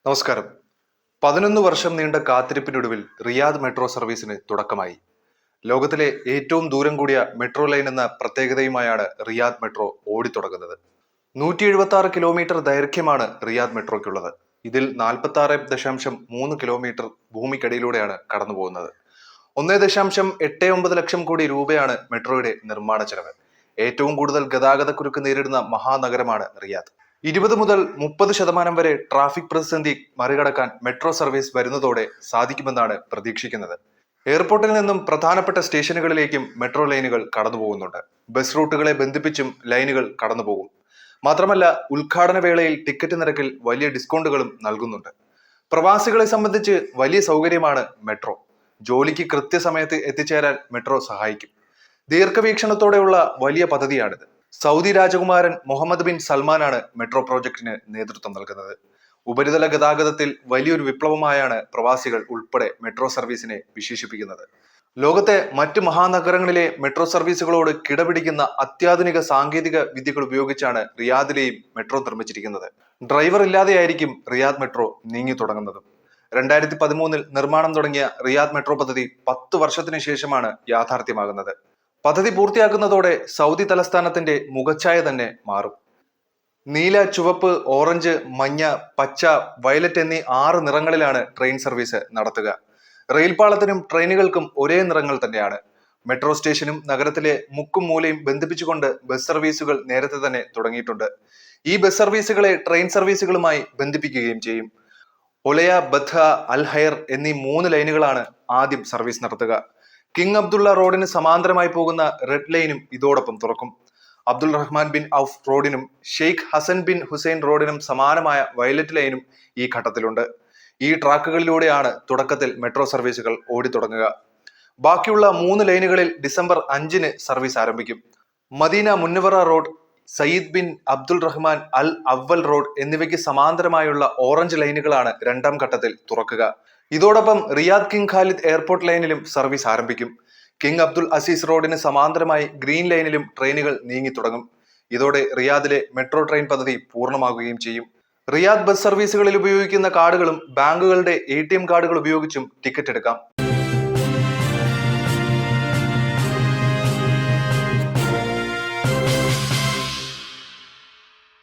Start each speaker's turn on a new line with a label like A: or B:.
A: നമസ്കാരം. 11 വർഷം നീണ്ട കാത്തിരിപ്പിനൊടുവിൽ റിയാദ് മെട്രോ സർവീസിന് തുടക്കമായി. ലോകത്തിലെ ഏറ്റവും ദൂരം കൂടിയ മെട്രോ ലൈൻ എന്ന പ്രത്യേകതയുമായാണ് റിയാദ് മെട്രോ ഓടിത്തുടങ്ങുന്നത്. 176 കിലോമീറ്റർ ദൈർഘ്യമാണ് റിയാദ് മെട്രോയ്ക്കുള്ളത്. ഇതിൽ 46.3 കിലോമീറ്റർ ഭൂമിക്കടിയിലൂടെയാണ് കടന്നുപോകുന്നത്. 1.89 ലക്ഷം കോടി രൂപയാണ് മെട്രോയുടെ നിർമ്മാണ ചെലവ്. ഏറ്റവും കൂടുതൽ ഗതാഗതക്കുരുക്ക് നേരിടുന്ന മഹാനഗരമാണ് റിയാദ്. 20 മുതൽ 30% വരെ ട്രാഫിക് പ്രതിസന്ധി മറികടക്കാൻ മെട്രോ സർവീസ് വരുന്നതോടെ സാധിക്കുമെന്നാണ് പ്രതീക്ഷിക്കുന്നത്. എയർപോർട്ടിൽ നിന്നും പ്രധാനപ്പെട്ട സ്റ്റേഷനുകളിലേക്കും മെട്രോ ലൈനുകൾ കടന്നുപോകുന്നുണ്ട്. ബസ് റൂട്ടുകളെ ബന്ധിപ്പിച്ചും ലൈനുകൾ കടന്നുപോകും. മാത്രമല്ല, ഉദ്ഘാടന വേളയിൽ ടിക്കറ്റ് നിരക്കിൽ വലിയ ഡിസ്കൗണ്ടുകളും നൽകുന്നുണ്ട്. പ്രവാസികളെ സംബന്ധിച്ച് വലിയ സൗകര്യമാണ് മെട്രോ. ജോലിക്ക് കൃത്യസമയത്ത് എത്തിച്ചേരാൻ മെട്രോ സഹായിക്കും. ദീർഘവീക്ഷണത്തോടെയുള്ള വലിയ പദ്ധതിയാണിത്. സൗദി രാജകുമാരൻ മുഹമ്മദ് ബിൻ സൽമാനാണ് മെട്രോ പ്രോജക്ടിന് നേതൃത്വം നൽകുന്നത്. ഉപരിതല ഗതാഗതത്തിൽ വലിയൊരു വിപ്ലവമായാണ് പ്രവാസികൾ ഉൾപ്പെടെ മെട്രോ സർവീസിനെ വിശേഷിപ്പിക്കുന്നത്. ലോകത്തെ മറ്റ് മഹാനഗരങ്ങളിലെ മെട്രോ സർവീസുകളോട് കിടപിടിക്കുന്ന അത്യാധുനിക സാങ്കേതിക വിദ്യകൾ ഉപയോഗിച്ചാണ് റിയാദിലെയും മെട്രോ നിർമ്മിച്ചിരിക്കുന്നത്. ഡ്രൈവർ ഇല്ലാതെയായിരിക്കും റിയാദ് മെട്രോ നീങ്ങി തുടങ്ങുന്നതും. 2013 നിർമ്മാണം തുടങ്ങിയ റിയാദ് മെട്രോ പദ്ധതി 10 വർഷത്തിന് ശേഷമാണ് യാഥാർത്ഥ്യമാകുന്നത്. പദ്ധതി പൂർത്തിയാക്കുന്നതോടെ സൗദി തലസ്ഥാനത്തിന്റെ മുഖച്ഛായ തന്നെ മാറും. നീല, ചുവപ്പ്, ഓറഞ്ച്, മഞ്ഞ, പച്ച, വയലറ്റ് എന്നീ 6 നിറങ്ങളിലാണ് ട്രെയിൻ സർവീസ് നടത്തുക. റെയിൽപാളത്തിനും ട്രെയിനുകൾക്കും ഒരേ നിറങ്ങൾ തന്നെയാണ്. മെട്രോ സ്റ്റേഷനും നഗരത്തിലെ മുക്കും മൂലയും ബന്ധിപ്പിച്ചുകൊണ്ട് ബസ് സർവീസുകൾ നേരത്തെ തന്നെ തുടങ്ങിയിട്ടുണ്ട്. ഈ ബസ് സർവീസുകളെ ട്രെയിൻ സർവീസുകളുമായി ബന്ധിപ്പിക്കുകയും ചെയ്യും. ഒലയ, ബഥ, അൽ ഹയർ എന്നീ 3 ലൈനുകളാണ് ആദ്യം സർവീസ് നടത്തുക. കിങ് അബ്ദുള്ള റോഡിന് സമാന്തരമായി പോകുന്ന റെഡ് ലൈനും ഇതോടൊപ്പം തുറക്കും. അബ്ദുൾ റഹ്മാൻ ബിൻ ഔഫ് റോഡിനും ഷെയ്ഖ് ഹസൻ ബിൻ ഹുസൈൻ റോഡിനും സമാനമായ വയലറ്റ് ലൈനും ഈ ഘട്ടത്തിലുണ്ട്. ഈ ട്രാക്കുകളിലൂടെയാണ് തുടക്കത്തിൽ മെട്രോ സർവീസുകൾ ഓടിത്തുടങ്ങുക. ബാക്കിയുള്ള 3 ലൈനുകളിൽ ഡിസംബർ 5-ന് സർവീസ് ആരംഭിക്കും. Madinah Munawwarah road, Sayyid bin Abdul Rahman al Awwal road എന്നിവയ്ക്ക് സമാന്തരമായുള്ള ഓറഞ്ച് ലൈനുകളാണ് 2ാം ഘട്ടത്തിൽ തുറക്കുക. ഇതോടൊപ്പം റിയാദ് കിങ് ഖാലിദ് എയർപോർട്ട് ലൈനിലും സർവീസ് ആരംഭിക്കും. കിങ് അബ്ദുൽ അസീസ് റോഡിന് സമാന്തരമായി ഗ്രീൻ ലൈനിലും ട്രെയിനുകൾ നീങ്ങി തുടങ്ങും. ഇതോടെ റിയാദിലെ മെട്രോ ട്രെയിൻ പദ്ധതി പൂർണ്ണമാകുകയും ചെയ്യും. റിയാദ് ബസ് സർവീസുകളിൽ ഉപയോഗിക്കുന്ന കാർഡുകളും ബാങ്കുകളുടെ ATM കാർഡുകൾ ഉപയോഗിച്ചും ടിക്കറ്റ് എടുക്കാം.